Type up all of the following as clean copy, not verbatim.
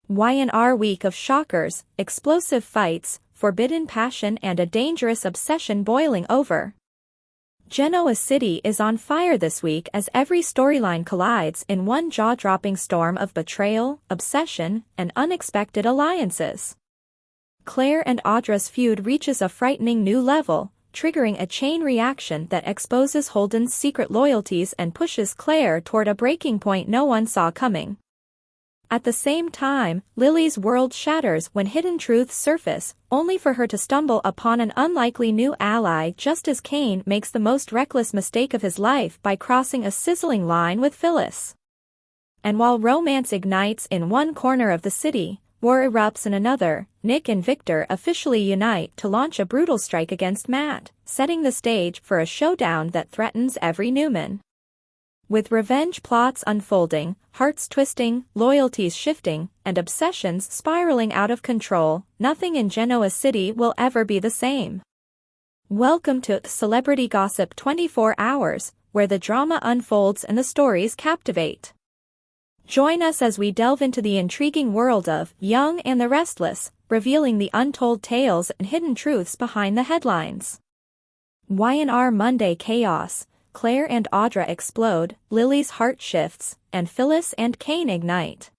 Y&R week of shockers, explosive fights, forbidden passion and a dangerous obsession boiling over. Genoa City is on fire this week as every storyline collides in one jaw-dropping storm of betrayal, obsession, and unexpected alliances. Claire and Audra's feud reaches a frightening new level, triggering a chain reaction that exposes Holden's secret loyalties and pushes Claire toward a breaking point no one saw coming. At the same time, Lily's world shatters when hidden truths surface, only for her to stumble upon an unlikely new ally just as Kane makes the most reckless mistake of his life by crossing a sizzling line with Phyllis. And while romance ignites in one corner of the city, war erupts in another, Nick and Victor officially unite to launch a brutal strike against Matt, setting the stage for a showdown that threatens every Newman. With revenge plots unfolding, hearts twisting, loyalties shifting, and obsessions spiraling out of control, nothing in Genoa City will ever be the same. Welcome to Celebrity Gossip 24 Hours, where the drama unfolds and the stories captivate. Join us as we delve into the intriguing world of Young and the Restless, revealing the untold tales and hidden truths behind the headlines. Y&R Monday chaos. Claire and Audra explode, Lily's heart shifts, and Phyllis and Kane ignite.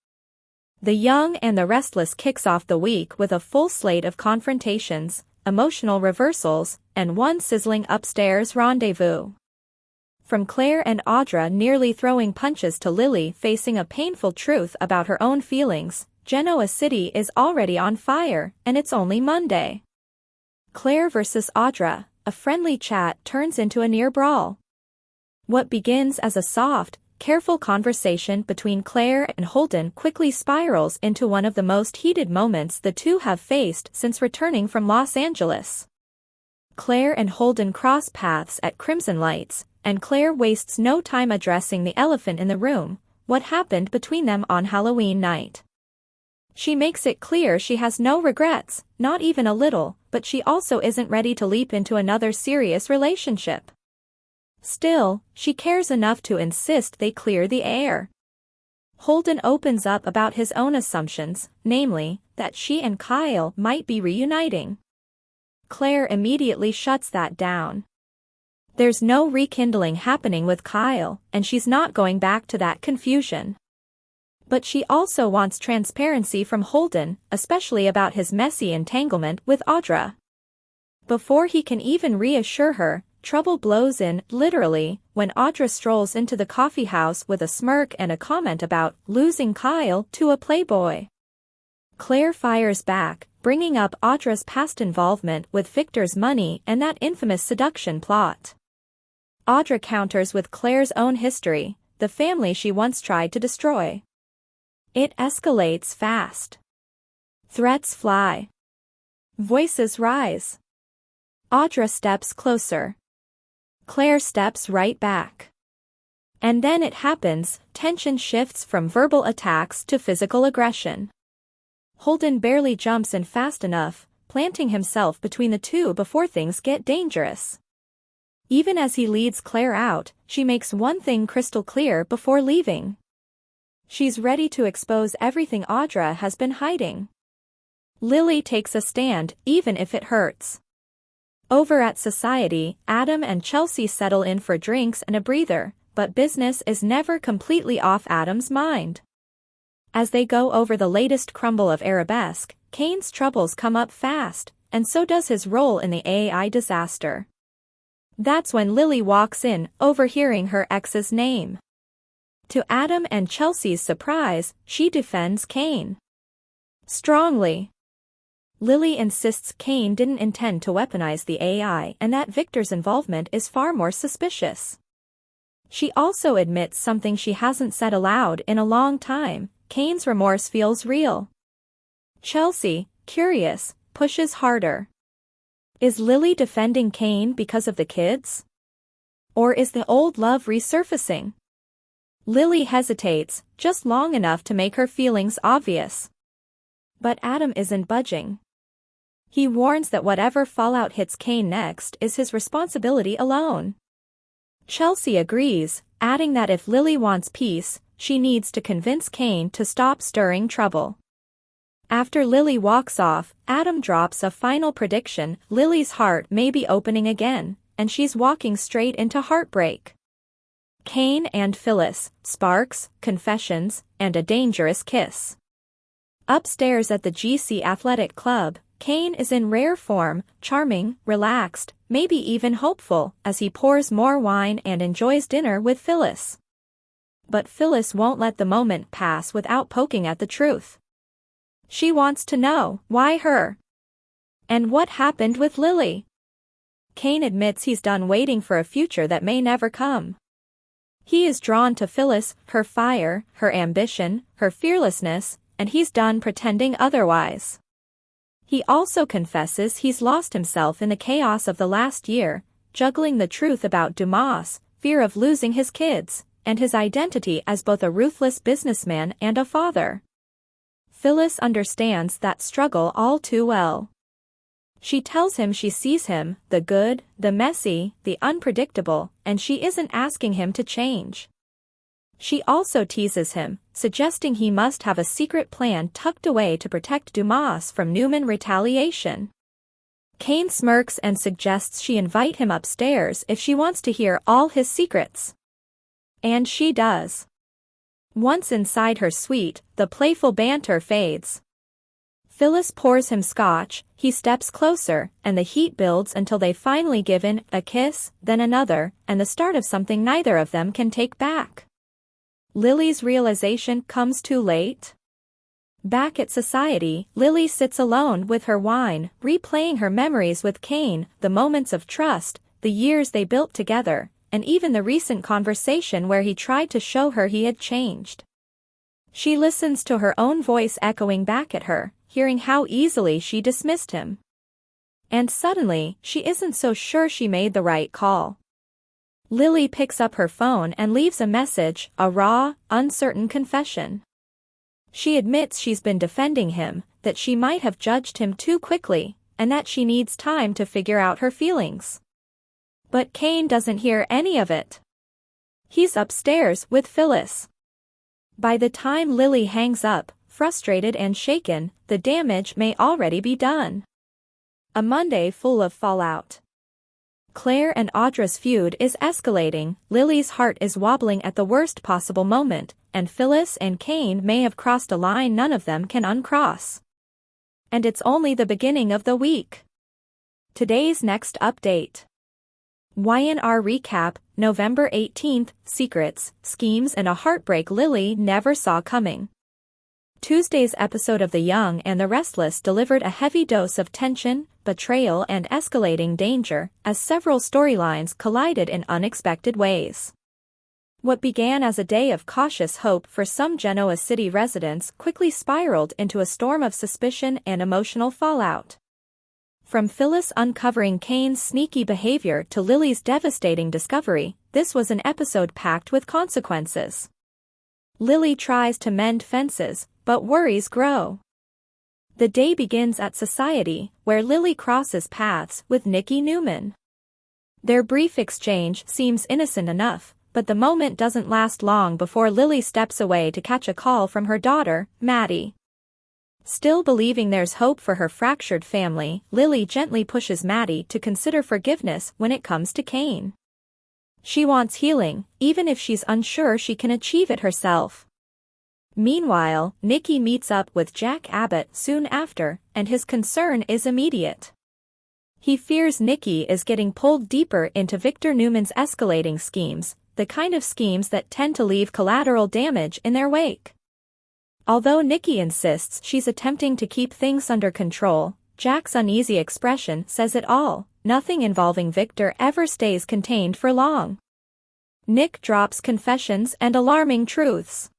The Young and the Restless kicks off the week with a full slate of confrontations, emotional reversals, and one sizzling upstairs rendezvous. From Claire and Audra nearly throwing punches to Lily facing a painful truth about her own feelings, Genoa City is already on fire, and it's only Monday. Claire versus Audra, a friendly chat turns into a near brawl. What begins as a soft, careful conversation between Claire and Holden quickly spirals into one of the most heated moments the two have faced since returning from Los Angeles. Claire and Holden cross paths at Crimson Lights, and Claire wastes no time addressing the elephant in the room, what happened between them on Halloween night. She makes it clear she has no regrets, not even a little, but she also isn't ready to leap into another serious relationship. Still, she cares enough to insist they clear the air. Holden opens up about his own assumptions, namely, that she and Kyle might be reuniting. Claire immediately shuts that down. There's no rekindling happening with Kyle, and she's not going back to that confusion. But she also wants transparency from Holden, especially about his messy entanglement with Audra. Before he can even reassure her, trouble blows in, literally, when Audra strolls into the coffee house with a smirk and a comment about losing Kyle to a playboy. Claire fires back, bringing up Audra's past involvement with Victor's money and that infamous seduction plot. Audra counters with Claire's own history, the family she once tried to destroy. It escalates fast. Threats fly. Voices rise. Audra steps closer. Claire steps right back. And then it happens, tension shifts from verbal attacks to physical aggression. Holden barely jumps in fast enough, planting himself between the two before things get dangerous. Even as he leads Claire out, she makes one thing crystal clear before leaving. She's ready to expose everything Audra has been hiding. Lily takes a stand, even if it hurts. Over at Society, Adam and Chelsea settle in for drinks and a breather, but business is never completely off Adam's mind. As they go over the latest crumble of Arabesque, Kane's troubles come up fast, and so does his role in the AI disaster. That's when Lily walks in, overhearing her ex's name. To Adam and Chelsea's surprise, she defends Kane. Strongly. Lily insists Kane didn't intend to weaponize the AI and that Victor's involvement is far more suspicious. She also admits something she hasn't said aloud in a long time, Kane's remorse feels real. Chelsea, curious, pushes harder. Is Lily defending Kane because of the kids? Or is the old love resurfacing? Lily hesitates, just long enough to make her feelings obvious. But Adam isn't budging. He warns that whatever fallout hits Kane next is his responsibility alone. Chelsea agrees, adding that if Lily wants peace, she needs to convince Kane to stop stirring trouble. After Lily walks off, Adam drops a final prediction: Lily's heart may be opening again, and she's walking straight into heartbreak. Kane and Phyllis, sparks, confessions, and a dangerous kiss. Upstairs at the GC Athletic Club, Kane is in rare form, charming, relaxed, maybe even hopeful, as he pours more wine and enjoys dinner with Phyllis. But Phyllis won't let the moment pass without poking at the truth. She wants to know, why her? And what happened with Lily? Kane admits he's done waiting for a future that may never come. He is drawn to Phyllis, her fire, her ambition, her fearlessness, and he's done pretending otherwise. He also confesses he's lost himself in the chaos of the last year, juggling the truth about Dumas, fear of losing his kids, and his identity as both a ruthless businessman and a father. Phyllis understands that struggle all too well. She tells him she sees him, the good, the messy, the unpredictable, and she isn't asking him to change. She also teases him, suggesting he must have a secret plan tucked away to protect Dumas from Newman retaliation. Kane smirks and suggests she invite him upstairs if she wants to hear all his secrets. And she does. Once inside her suite, the playful banter fades. Phyllis pours him scotch, he steps closer, and the heat builds until they finally give in, a kiss, then another, and the start of something neither of them can take back. Lily's realization comes too late. Back at society, Lily sits alone with her wine, replaying her memories with Kane, the moments of trust, the years they built together, and even the recent conversation where he tried to show her he had changed. She listens to her own voice echoing back at her, hearing how easily she dismissed him. And suddenly, she isn't so sure she made the right call. Lily picks up her phone and leaves a message, a raw, uncertain confession. She admits she's been defending him, that she might have judged him too quickly, and that she needs time to figure out her feelings. But Kane doesn't hear any of it. He's upstairs with Phyllis. By the time Lily hangs up, frustrated and shaken, the damage may already be done. A Monday full of fallout. Claire and Audra's feud is escalating, Lily's heart is wobbling at the worst possible moment, and Phyllis and Kane may have crossed a line none of them can uncross. And it's only the beginning of the week. Today's next update. Y&R recap, November 18th, secrets, schemes and a heartbreak Lily never saw coming. Tuesday's episode of The Young and the Restless delivered a heavy dose of tension, betrayal and escalating danger, as several storylines collided in unexpected ways. What began as a day of cautious hope for some Genoa City residents quickly spiraled into a storm of suspicion and emotional fallout. From Phyllis uncovering Kane's sneaky behavior to Lily's devastating discovery, this was an episode packed with consequences. Lily tries to mend fences, but worries grow. The day begins at Society, where Lily crosses paths with Nikki Newman. Their brief exchange seems innocent enough, but the moment doesn't last long before Lily steps away to catch a call from her daughter, Maddie. Still believing there's hope for her fractured family, Lily gently pushes Maddie to consider forgiveness when it comes to Kane. She wants healing, even if she's unsure she can achieve it herself. Meanwhile, Nikki meets up with Jack Abbott soon after, and his concern is immediate. He fears Nikki is getting pulled deeper into Victor Newman's escalating schemes, the kind of schemes that tend to leave collateral damage in their wake. Although Nikki insists she's attempting to keep things under control, Jack's uneasy expression says it all: nothing involving Victor ever stays contained for long. Nick drops confessions and alarming truths.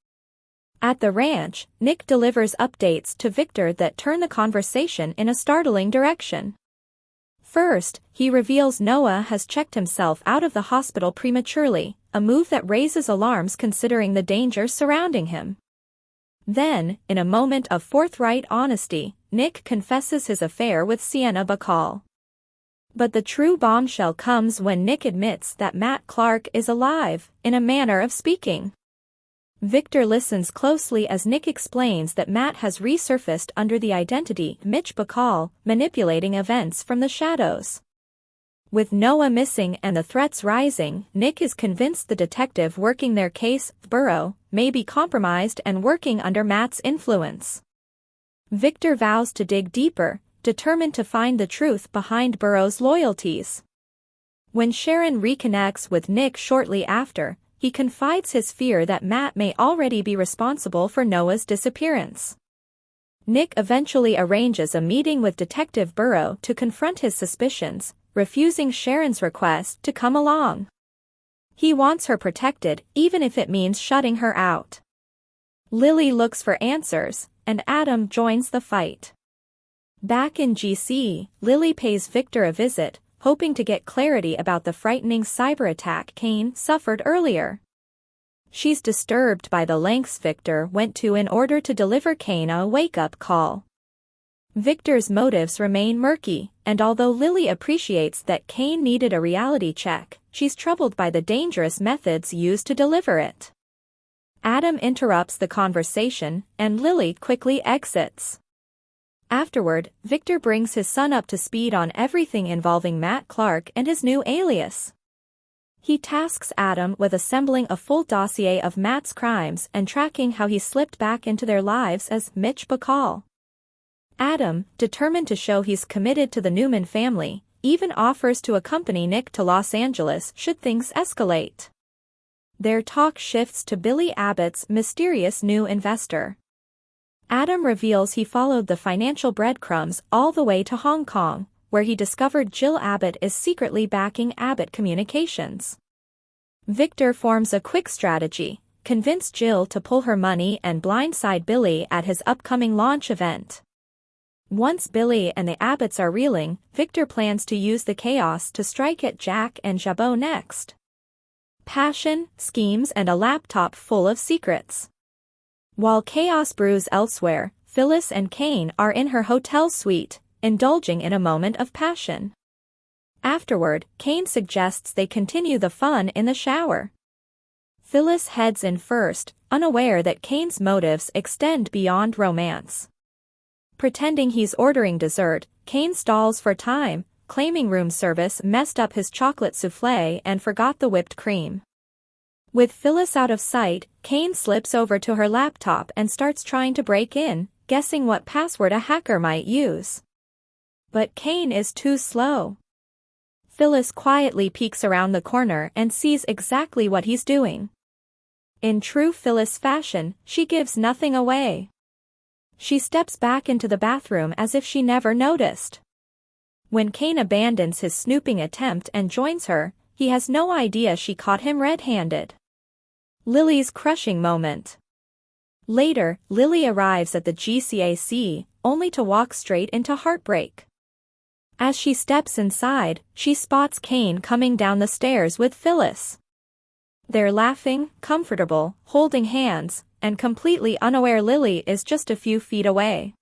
At the ranch, Nick delivers updates to Victor that turn the conversation in a startling direction. First, he reveals Noah has checked himself out of the hospital prematurely, a move that raises alarms considering the dangers surrounding him. Then, in a moment of forthright honesty, Nick confesses his affair with Sienna Bacall. But the true bombshell comes when Nick admits that Matt Clark is alive, in a manner of speaking. Victor listens closely as Nick explains that Matt has resurfaced under the identity Mitch Bacall, manipulating events from the shadows. With Noah missing and the threats rising, Nick is convinced the detective working their case, Burrow, may be compromised and working under Matt's influence. Victor vows to dig deeper, determined to find the truth behind Burrow's loyalties. When Sharon reconnects with Nick shortly after, he confides his fear that Matt may already be responsible for Noah's disappearance. Nick eventually arranges a meeting with Detective Burrow to confront his suspicions, refusing Sharon's request to come along. He wants her protected, even if it means shutting her out. Lily looks for answers, and Adam joins the fight. Back in GC, Lily pays Victor a visit, hoping to get clarity about the frightening cyber attack Kane suffered earlier. She's disturbed by the lengths Victor went to in order to deliver Kane a wake-up call. Victor's motives remain murky, and although Lily appreciates that Kane needed a reality check, she's troubled by the dangerous methods used to deliver it. Adam interrupts the conversation, and Lily quickly exits. Afterward, Victor brings his son up to speed on everything involving Matt Clark and his new alias. He tasks Adam with assembling a full dossier of Matt's crimes and tracking how he slipped back into their lives as Mitch Bacall. Adam, determined to show he's committed to the Newman family, even offers to accompany Nick to Los Angeles should things escalate. Their talk shifts to Billy Abbott's mysterious new investor. Adam reveals he followed the financial breadcrumbs all the way to Hong Kong, where he discovered Jill Abbott is secretly backing Abbott Communications. Victor forms a quick strategy, convince Jill to pull her money and blindside Billy at his upcoming launch event. Once Billy and the Abbotts are reeling, Victor plans to use the chaos to strike at Jack and Jabot next. Passion, schemes and a laptop full of secrets. While chaos brews elsewhere, Phyllis and Kane are in her hotel suite, indulging in a moment of passion. Afterward, Kane suggests they continue the fun in the shower. Phyllis heads in first, unaware that Kane's motives extend beyond romance. Pretending he's ordering dessert, Kane stalls for time, claiming room service messed up his chocolate soufflé and forgot the whipped cream. With Phyllis out of sight, Kane slips over to her laptop and starts trying to break in, guessing what password a hacker might use. But Kane is too slow. Phyllis quietly peeks around the corner and sees exactly what he's doing. In true Phyllis fashion, she gives nothing away. She steps back into the bathroom as if she never noticed. When Kane abandons his snooping attempt and joins her, he has no idea she caught him red-handed. Lily's crushing moment. Later, Lily arrives at the GCAC, only to walk straight into heartbreak. As she steps inside, she spots Kane coming down the stairs with Phyllis. They're laughing, comfortable, holding hands, and completely unaware Lily is just a few feet away.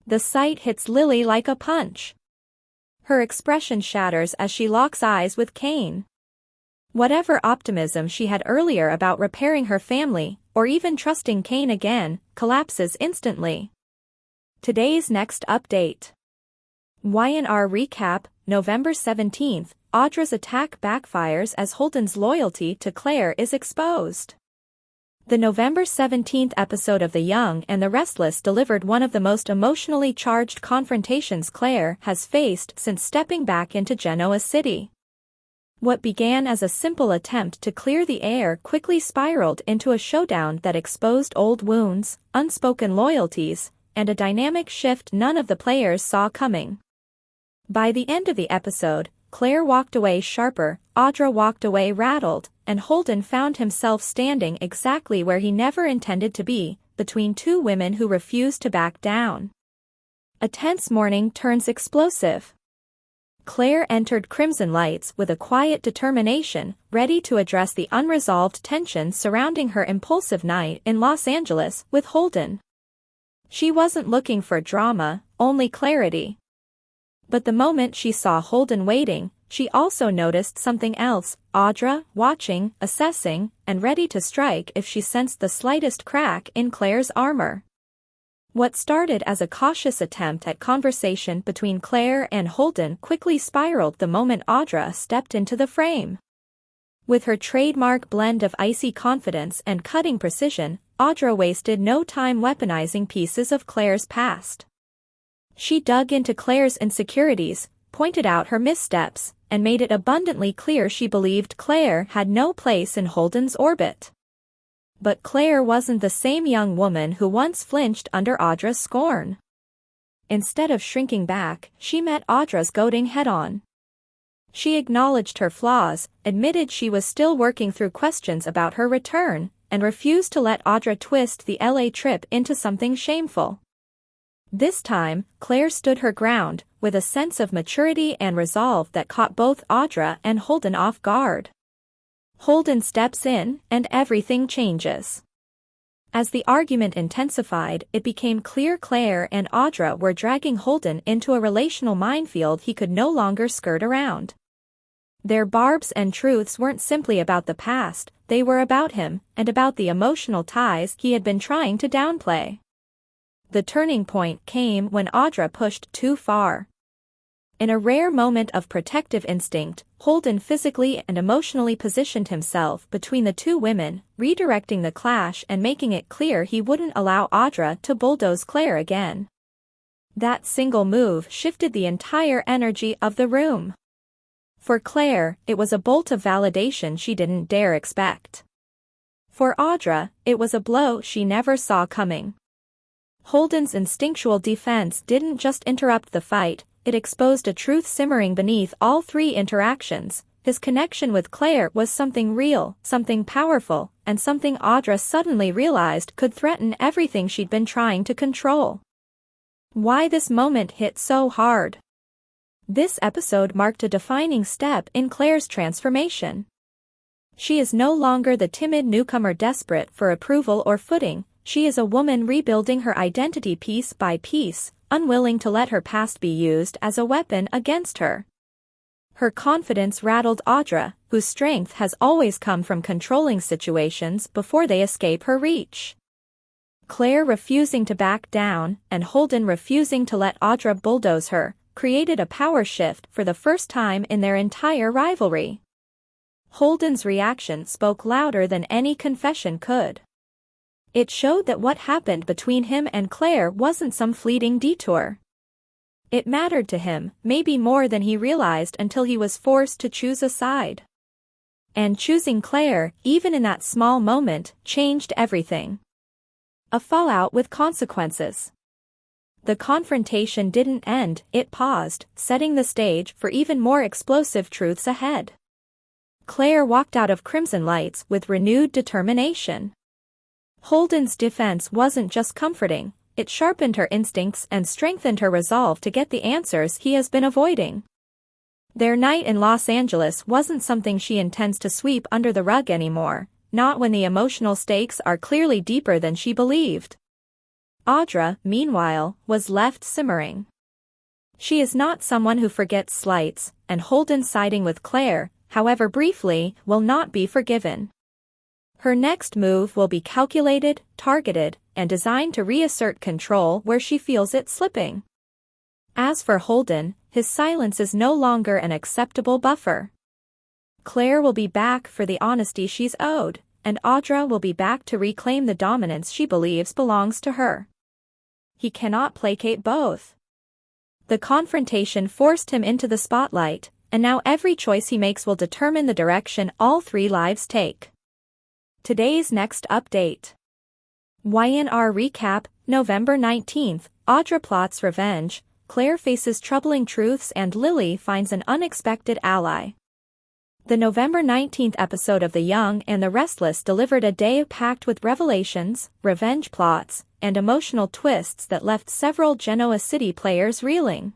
The sight hits Lily like a punch. Her expression shatters as she locks eyes with Kane. Whatever optimism she had earlier about repairing her family, or even trusting Kane again, collapses instantly. Today's next update. Y&R recap, November 17th, Audra's attack backfires as Holden's loyalty to Claire is exposed. The November 17th episode of The Young and the Restless delivered one of the most emotionally charged confrontations Claire has faced since stepping back into Genoa City. What began as a simple attempt to clear the air quickly spiraled into a showdown that exposed old wounds, unspoken loyalties, and a dynamic shift none of the players saw coming. By the end of the episode, Claire walked away sharper, Audra walked away rattled, and Holden found himself standing exactly where he never intended to be, between two women who refused to back down. A tense morning turns explosive. Claire entered Crimson Lights with a quiet determination, ready to address the unresolved tension surrounding her impulsive night in Los Angeles with Holden. She wasn't looking for drama, only clarity. But the moment she saw Holden waiting, she also noticed something else, Audra, watching, assessing, and ready to strike if she sensed the slightest crack in Claire's armor. What started as a cautious attempt at conversation between Claire and Holden quickly spiraled the moment Audra stepped into the frame. With her trademark blend of icy confidence and cutting precision, Audra wasted no time weaponizing pieces of Claire's past. She dug into Claire's insecurities, pointed out her missteps, and made it abundantly clear she believed Claire had no place in Holden's orbit. But Claire wasn't the same young woman who once flinched under Audra's scorn. Instead of shrinking back, she met Audra's goading head-on. She acknowledged her flaws, admitted she was still working through questions about her return, and refused to let Audra twist the LA trip into something shameful. This time, Claire stood her ground, with a sense of maturity and resolve that caught both Audra and Holden off guard. Holden steps in, and everything changes. As the argument intensified, it became clear Claire and Audra were dragging Holden into a relational minefield he could no longer skirt around. Their barbs and truths weren't simply about the past, they were about him, and about the emotional ties he had been trying to downplay. The turning point came when Audra pushed too far. In a rare moment of protective instinct, Holden physically and emotionally positioned himself between the two women, redirecting the clash and making it clear he wouldn't allow Audra to bulldoze Claire again. That single move shifted the entire energy of the room. For Claire, it was a bolt of validation she didn't dare expect. For Audra, it was a blow she never saw coming. Holden's instinctual defense didn't just interrupt the fight, it exposed a truth simmering beneath all three interactions. His connection with Claire was something real, something powerful, and something Audra suddenly realized could threaten everything she'd been trying to control. Why this moment hit so hard? This episode marked a defining step in Claire's transformation. She is no longer the timid newcomer desperate for approval or footing, she is a woman rebuilding her identity piece by piece, unwilling to let her past be used as a weapon against her. Her confidence rattled Audra, whose strength has always come from controlling situations before they escape her reach. Claire refusing to back down, and Holden refusing to let Audra bulldoze her, created a power shift for the first time in their entire rivalry. Holden's reaction spoke louder than any confession could. It showed that what happened between him and Claire wasn't some fleeting detour. It mattered to him, maybe more than he realized until he was forced to choose a side. And choosing Claire, even in that small moment, changed everything. A fallout with consequences. The confrontation didn't end, it paused, setting the stage for even more explosive truths ahead. Claire walked out of Crimson Lights with renewed determination. Holden's defense wasn't just comforting, it sharpened her instincts and strengthened her resolve to get the answers he has been avoiding. Their night in Los Angeles wasn't something she intends to sweep under the rug anymore, not when the emotional stakes are clearly deeper than she believed. Audra, meanwhile, was left simmering. She is not someone who forgets slights, and Holden siding with Claire, however briefly, will not be forgiven. Her next move will be calculated, targeted, and designed to reassert control where she feels it slipping. As for Holden, his silence is no longer an acceptable buffer. Claire will be back for the honesty she's owed, and Audra will be back to reclaim the dominance she believes belongs to her. He cannot placate both. The confrontation forced him into the spotlight, and now every choice he makes will determine the direction all three lives take. Today's next update. Y&R recap, November 19th, Audra plots revenge, Claire faces troubling truths and Lily finds an unexpected ally. The November 19th episode of The Young and the Restless delivered a day packed with revelations, revenge plots, and emotional twists that left several Genoa City players reeling.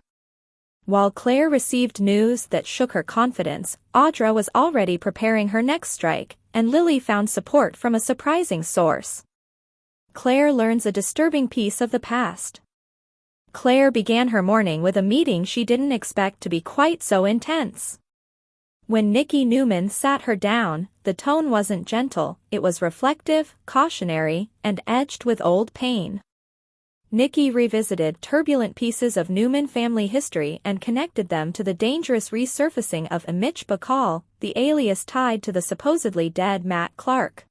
While Claire received news that shook her confidence, Audra was already preparing her next strike, and Lily found support from a surprising source. Claire learns a disturbing piece of the past. Claire began her morning with a meeting she didn't expect to be quite so intense. When Nikki Newman sat her down, the tone wasn't gentle, it was reflective, cautionary, and edged with old pain. Nikki revisited turbulent pieces of Newman family history and connected them to the dangerous resurfacing of Mitch Bacall, the alias tied to the supposedly dead Matt Clark.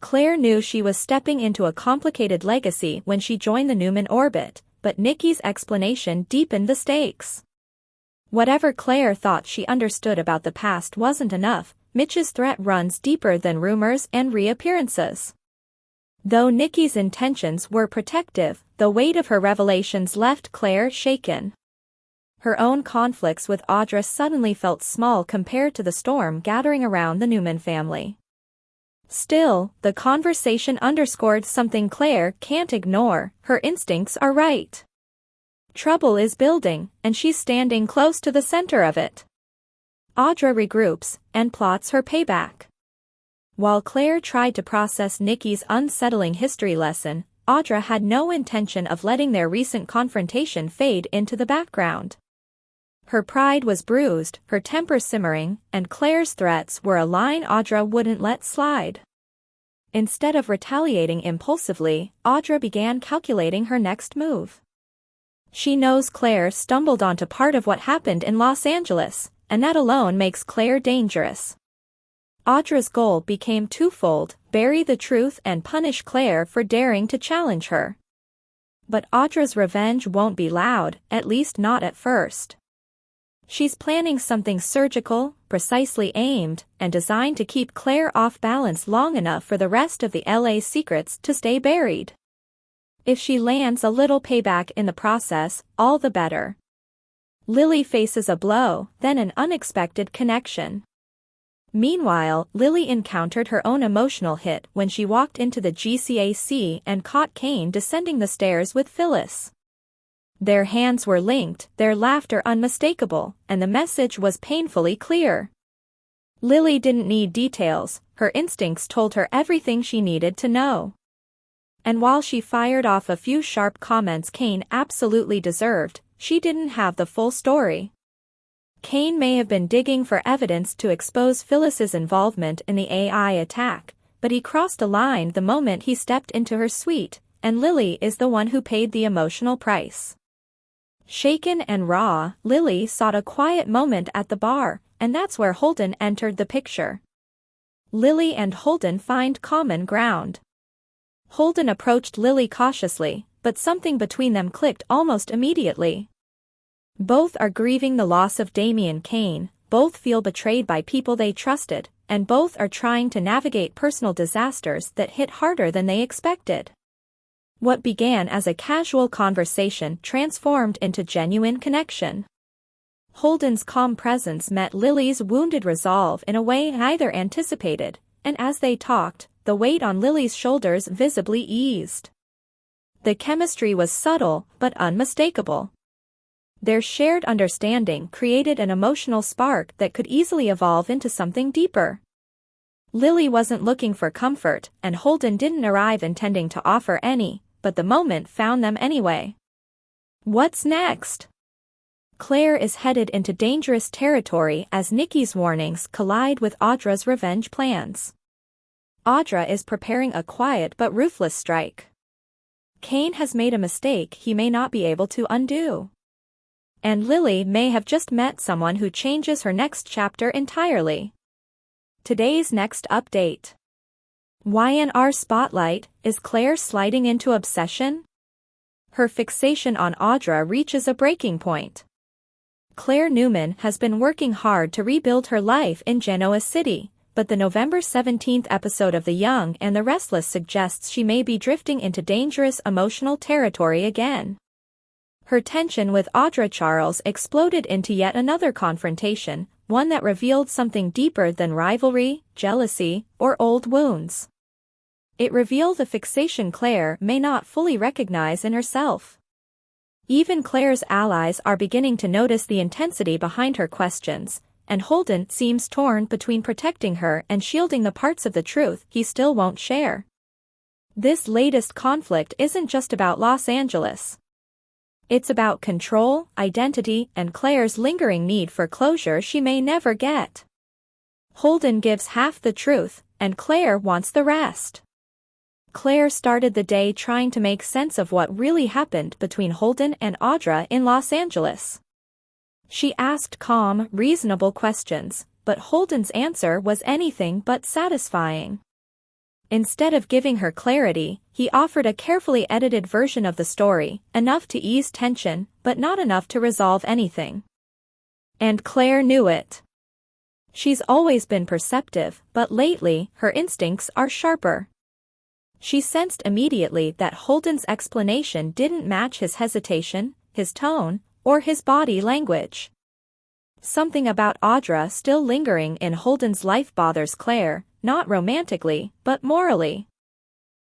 Claire knew she was stepping into a complicated legacy when she joined the Newman orbit, but Nikki's explanation deepened the stakes. Whatever Claire thought she understood about the past wasn't enough. Mitch's threat runs deeper than rumors and reappearances. Though Nikki's intentions were protective, the weight of her revelations left Claire shaken. Her own conflicts with Audra suddenly felt small compared to the storm gathering around the Newman family. Still, the conversation underscored something Claire can't ignore: her instincts are right. Trouble is building, and she's standing close to the center of it. Audra regroups and plots her payback. While Claire tried to process Nikki's unsettling history lesson, Audra had no intention of letting their recent confrontation fade into the background. Her pride was bruised, her temper simmering, and Claire's threats were a line Audra wouldn't let slide. Instead of retaliating impulsively, Audra began calculating her next move. She knows Claire stumbled onto part of what happened in Los Angeles, and that alone makes Claire dangerous. Audra's goal became twofold: bury the truth and punish Claire for daring to challenge her. But Audra's revenge won't be loud, at least not at first. She's planning something surgical, precisely aimed, and designed to keep Claire off balance long enough for the rest of the LA secrets to stay buried. If she lands a little payback in the process, all the better. Lily faces a blow, then an unexpected connection. Meanwhile, Lily encountered her own emotional hit when she walked into the GCAC and caught Kane descending the stairs with Phyllis. Their hands were linked, their laughter unmistakable, and the message was painfully clear. Lily didn't need details, her instincts told her everything she needed to know. And while she fired off a few sharp comments Kane absolutely deserved, she didn't have the full story. Kane may have been digging for evidence to expose Phyllis's involvement in the AI attack, but he crossed a line the moment he stepped into her suite, and Lily is the one who paid the emotional price. Shaken and raw, Lily sought a quiet moment at the bar, and that's where Holden entered the picture. Lily and Holden find common ground. Holden approached Lily cautiously, but something between them clicked almost immediately. Both are grieving the loss of Damian Kane, both feel betrayed by people they trusted, and both are trying to navigate personal disasters that hit harder than they expected. What began as a casual conversation transformed into genuine connection. Holden's calm presence met Lily's wounded resolve in a way neither anticipated, and as they talked, the weight on Lily's shoulders visibly eased. The chemistry was subtle but unmistakable. Their shared understanding created an emotional spark that could easily evolve into something deeper. Lily wasn't looking for comfort, and Holden didn't arrive intending to offer any, but the moment found them anyway. What's next? Claire is headed into dangerous territory as Nikki's warnings collide with Audra's revenge plans. Audra is preparing a quiet but ruthless strike. Kane has made a mistake he may not be able to undo. And Lily may have just met someone who changes her next chapter entirely. Today's next update. Y&R Spotlight, is Claire sliding into obsession? Her fixation on Audra reaches a breaking point. Claire Newman has been working hard to rebuild her life in Genoa City, but the November 17th episode of The Y&R the Restless suggests she may be drifting into dangerous emotional territory again. Her tension with Audra Charles exploded into yet another confrontation, one that revealed something deeper than rivalry, jealousy, or old wounds. It revealed a fixation Claire may not fully recognize in herself. Even Claire's allies are beginning to notice the intensity behind her questions, and Holden seems torn between protecting her and shielding the parts of the truth he still won't share. This latest conflict isn't just about Los Angeles. It's about control, identity, and Claire's lingering need for closure she may never get. Holden gives half the truth, and Claire wants the rest. Claire started the day trying to make sense of what really happened between Holden and Audra in Los Angeles. She asked calm, reasonable questions, but Holden's answer was anything but satisfying. Instead of giving her clarity, he offered a carefully edited version of the story, enough to ease tension, but not enough to resolve anything. And Claire knew it. She's always been perceptive, but lately, her instincts are sharper. She sensed immediately that Holden's explanation didn't match his hesitation, his tone, or his body language. Something about Audra still lingering in Holden's life bothers Claire, not romantically, but morally.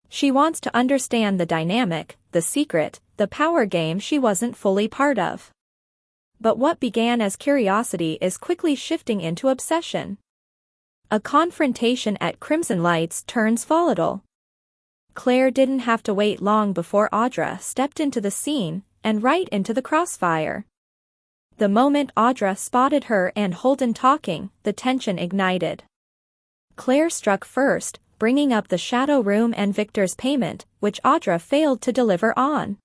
She wants to understand the dynamic, the secret, the power game she wasn't fully part of. But what began as curiosity is quickly shifting into obsession. A confrontation at Crimson Lights turns volatile. Claire didn't have to wait long before Audra stepped into the scene, and right into the crossfire. The moment Audra spotted her and Holden talking, the tension ignited. Claire struck first, bringing up the shadow room and Victor's payment, which Audra failed to deliver on.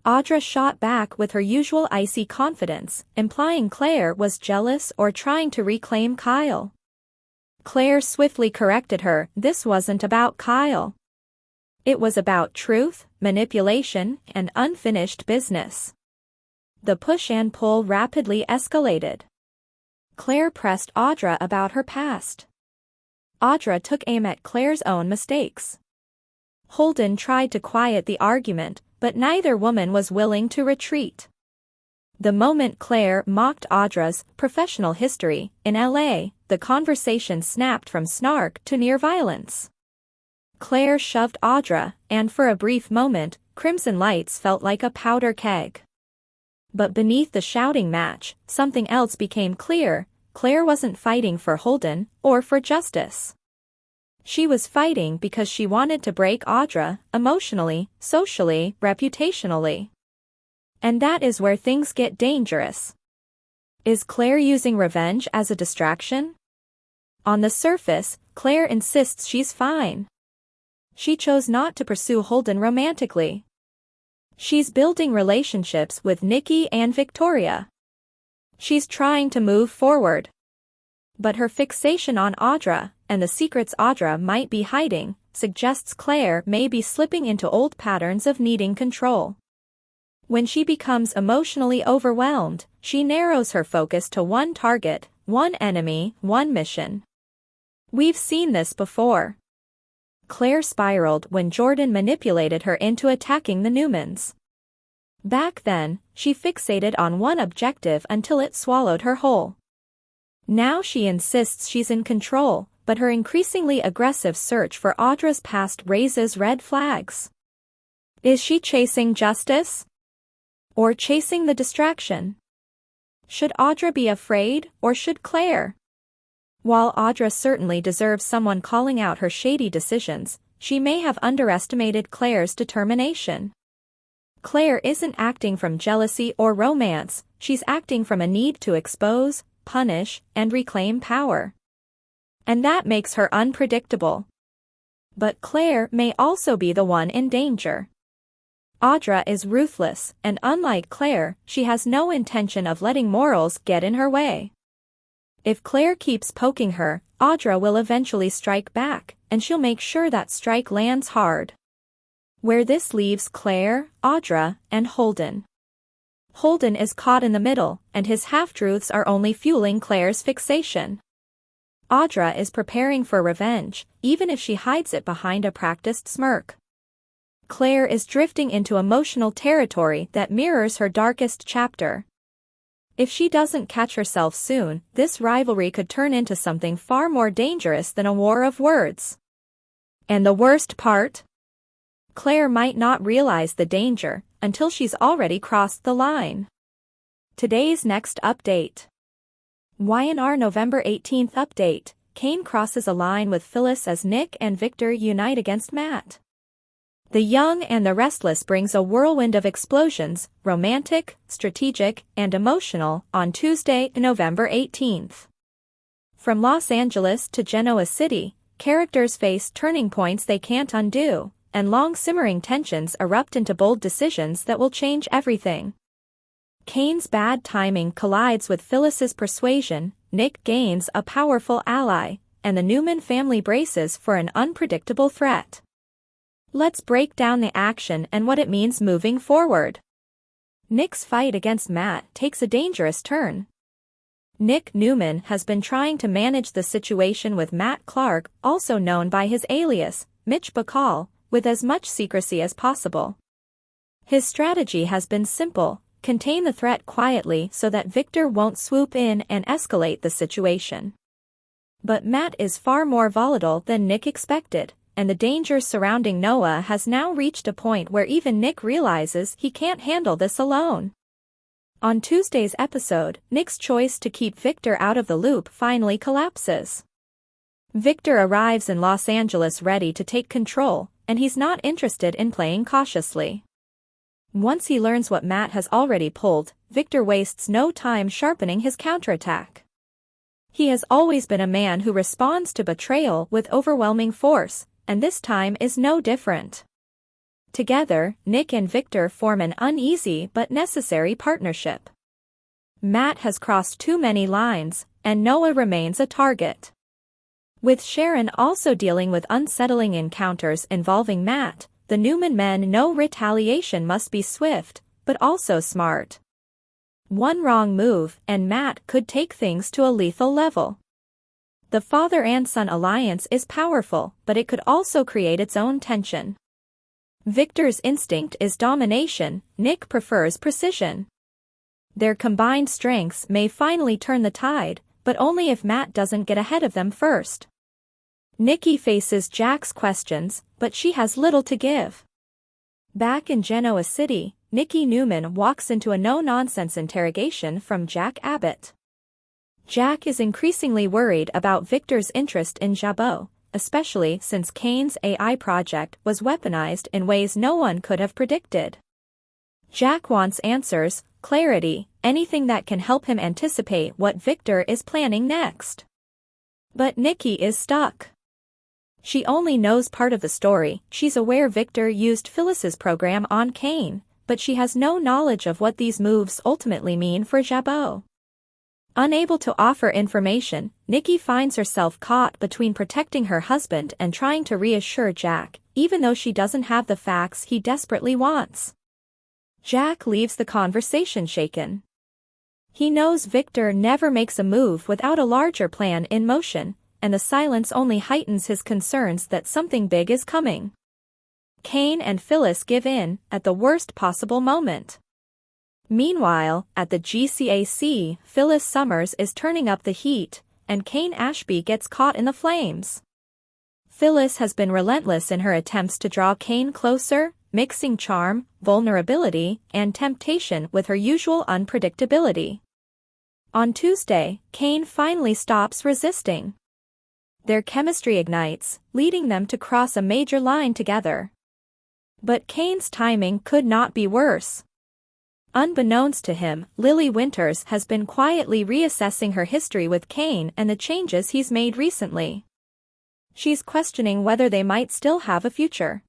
Audra shot back with her usual icy confidence, implying Claire was jealous or trying to reclaim Kyle. Claire swiftly corrected her, this wasn't about Kyle. It was about truth, manipulation, and unfinished business. The push and pull rapidly escalated. Claire pressed Audra about her past. Audra took aim at Claire's own mistakes. Holden tried to quiet the argument, but neither woman was willing to retreat. The moment Claire mocked Audra's professional history in LA, the conversation snapped from snark to near violence. Claire shoved Audra, and for a brief moment, Crimson Lights felt like a powder keg. But beneath the shouting match, something else became clear. Claire wasn't fighting for Holden, or for justice. She was fighting because she wanted to break Audra, emotionally, socially, reputationally. And that is where things get dangerous. Is Claire using revenge as a distraction? On the surface, Claire insists she's fine. She chose not to pursue Holden romantically. She's building relationships with Nikki and Victoria. She's trying to move forward. But her fixation on Audra, and the secrets Audra might be hiding, suggests Claire may be slipping into old patterns of needing control. When she becomes emotionally overwhelmed, she narrows her focus to one target, one enemy, one mission. We've seen this before. Claire spiraled when Jordan manipulated her into attacking the Newmans. Back then, she fixated on one objective until it swallowed her whole. Now she insists she's in control, but her increasingly aggressive search for Audra's past raises red flags. Is she chasing justice? Or chasing the distraction? Should Audra be afraid, or should Claire? While Audra certainly deserves someone calling out her shady decisions, she may have underestimated Claire's determination. Claire isn't acting from jealousy or romance, she's acting from a need to expose, punish, and reclaim power. And that makes her unpredictable. But Claire may also be the one in danger. Audra is ruthless, and unlike Claire, she has no intention of letting morals get in her way. If Claire keeps poking her, Audra will eventually strike back, and she'll make sure that strike lands hard. Where this leaves Claire, Audra, and Holden. Holden is caught in the middle, and his half-truths are only fueling Claire's fixation. Audra is preparing for revenge, even if she hides it behind a practiced smirk. Claire is drifting into emotional territory that mirrors her darkest chapter. If she doesn't catch herself soon, this rivalry could turn into something far more dangerous than a war of words. And the worst part? Claire might not realize the danger until she's already crossed the line. Today's next update. Y&R November 18th update. Kane crosses a line with Phyllis as Nick and Victor unite against Matt. The Young and the Restless brings a whirlwind of explosions, romantic, strategic, and emotional, on Tuesday, November 18th. From Los Angeles to Genoa City, characters face turning points they can't undo, and long-simmering tensions erupt into bold decisions that will change everything. Kane's bad timing collides with Phyllis's persuasion, Nick gains a powerful ally, and the Newman family braces for an unpredictable threat. Let's break down the action and what it means moving forward. Nick's fight against Matt takes a dangerous turn. Nick Newman has been trying to manage the situation with Matt Clark, also known by his alias, Mitch Bacall, with as much secrecy as possible. His strategy has been simple: contain the threat quietly so that Victor won't swoop in and escalate the situation. But Matt is far more volatile than Nick expected, and the danger surrounding Noah has now reached a point where even Nick realizes he can't handle this alone. On Tuesday's episode, Nick's choice to keep Victor out of the loop finally collapses. Victor arrives in Los Angeles ready to take control, and he's not interested in playing cautiously. Once he learns what Matt has already pulled, Victor wastes no time sharpening his counterattack. He has always been a man who responds to betrayal with overwhelming force, and this time is no different. Together, Nick and Victor form an uneasy but necessary partnership. Matt has crossed too many lines, and Noah remains a target. With Sharon also dealing with unsettling encounters involving Matt, the Newman men know retaliation must be swift, but also smart. One wrong move, and Matt could take things to a lethal level. The father and son alliance is powerful, but it could also create its own tension. Victor's instinct is domination, Nick prefers precision. Their combined strengths may finally turn the tide, but only if Matt doesn't get ahead of them first. Nikki faces Jack's questions, but she has little to give. Back in Genoa City, Nikki Newman walks into a no-nonsense interrogation from Jack Abbott. Jack is increasingly worried about Victor's interest in Jabot, especially since Kane's AI project was weaponized in ways no one could have predicted. Jack wants answers, clarity, anything that can help him anticipate what Victor is planning next. But Nikki is stuck. She only knows part of the story. She's aware Victor used Phyllis's program on Kane, but she has no knowledge of what these moves ultimately mean for Jabot. Unable to offer information, Nikki finds herself caught between protecting her husband and trying to reassure Jack, even though she doesn't have the facts he desperately wants. Jack leaves the conversation shaken. He knows Victor never makes a move without a larger plan in motion, and the silence only heightens his concerns that something big is coming. Kane and Phyllis give in, at the worst possible moment. Meanwhile, at the GCAC, Phyllis Summers is turning up the heat, and Kane Ashby gets caught in the flames. Phyllis has been relentless in her attempts to draw Kane closer, mixing charm, vulnerability, and temptation with her usual unpredictability. On Tuesday, Kane finally stops resisting. Their chemistry ignites, leading them to cross a major line together. But Kane's timing could not be worse. Unbeknownst to him, Lily Winters has been quietly reassessing her history with Kane and the changes he's made recently. She's questioning whether they might still have a future.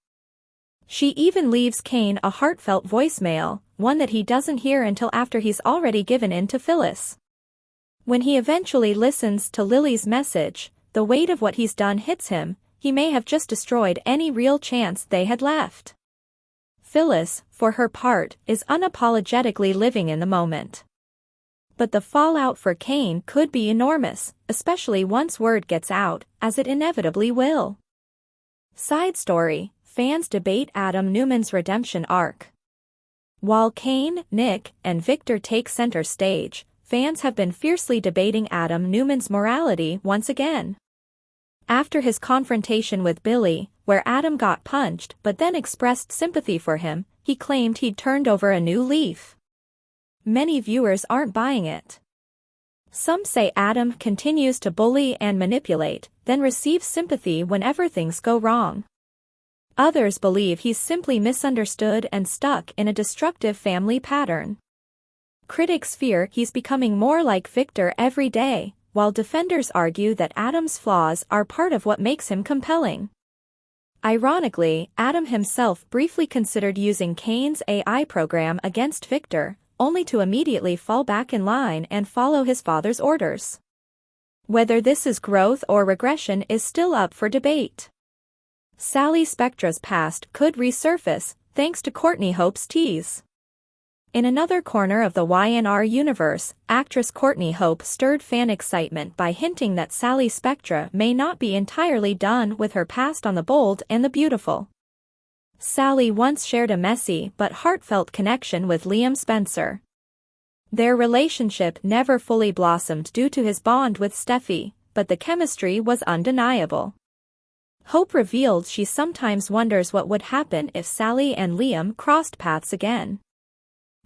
She even leaves Kane a heartfelt voicemail, one that he doesn't hear until after he's already given in to Phyllis. When he eventually listens to Lily's message, the weight of what he's done hits him. He may have just destroyed any real chance they had left. Phyllis, for her part, is unapologetically living in the moment. But the fallout for Kane could be enormous, especially once word gets out, as it inevitably will. Side story: fans debate Adam Newman's redemption arc. While Kane, Nick, and Victor take center stage, fans have been fiercely debating Adam Newman's morality once again. After his confrontation with Billy, where Adam got punched but then expressed sympathy for him, he claimed he'd turned over a new leaf. Many viewers aren't buying it. Some say Adam continues to bully and manipulate, then receives sympathy whenever things go wrong. Others believe he's simply misunderstood and stuck in a destructive family pattern. Critics fear he's becoming more like Victor every day, while defenders argue that Adam's flaws are part of what makes him compelling. Ironically, Adam himself briefly considered using Kane's AI program against Victor, only to immediately fall back in line and follow his father's orders. Whether this is growth or regression is still up for debate. Sally Spectra's past could resurface, thanks to Courtney Hope's tease. In another corner of the Y&R universe, actress Courtney Hope stirred fan excitement by hinting that Sally Spectra may not be entirely done with her past on The Bold and the Beautiful. Sally once shared a messy but heartfelt connection with Liam Spencer. Their relationship never fully blossomed due to his bond with Steffi, but the chemistry was undeniable. Hope revealed she sometimes wonders what would happen if Sally and Liam crossed paths again.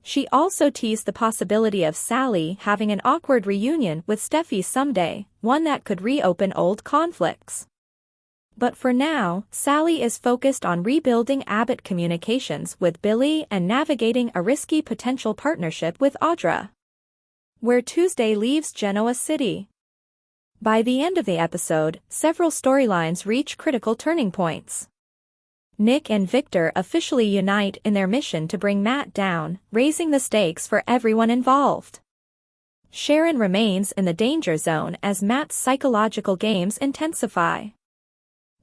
She also teased the possibility of Sally having an awkward reunion with Steffi someday, one that could reopen old conflicts. But for now, Sally is focused on rebuilding Abbott communications with Billy and navigating a risky potential partnership with Audra. Where Tuesday leaves Genoa City. By the end of the episode, several storylines reach critical turning points. Nick and Victor officially unite in their mission to bring Matt down, raising the stakes for everyone involved. Sharon remains in the danger zone as Matt's psychological games intensify.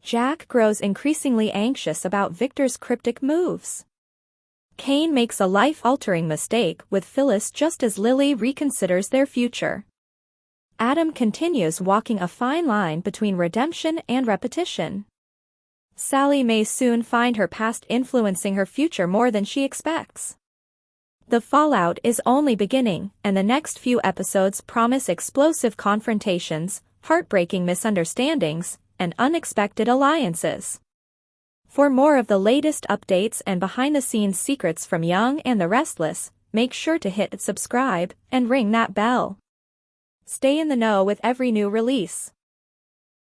Jack grows increasingly anxious about Victor's cryptic moves. Kane makes a life-altering mistake with Phyllis just as Lily reconsiders their future. Adam continues walking a fine line between redemption and repetition. Sally may soon find her past influencing her future more than she expects. The fallout is only beginning, and the next few episodes promise explosive confrontations, heartbreaking misunderstandings, and unexpected alliances. For more of the latest updates and behind-the-scenes secrets from Young and the Restless, make sure to hit subscribe and ring that bell. Stay in the know with every new release.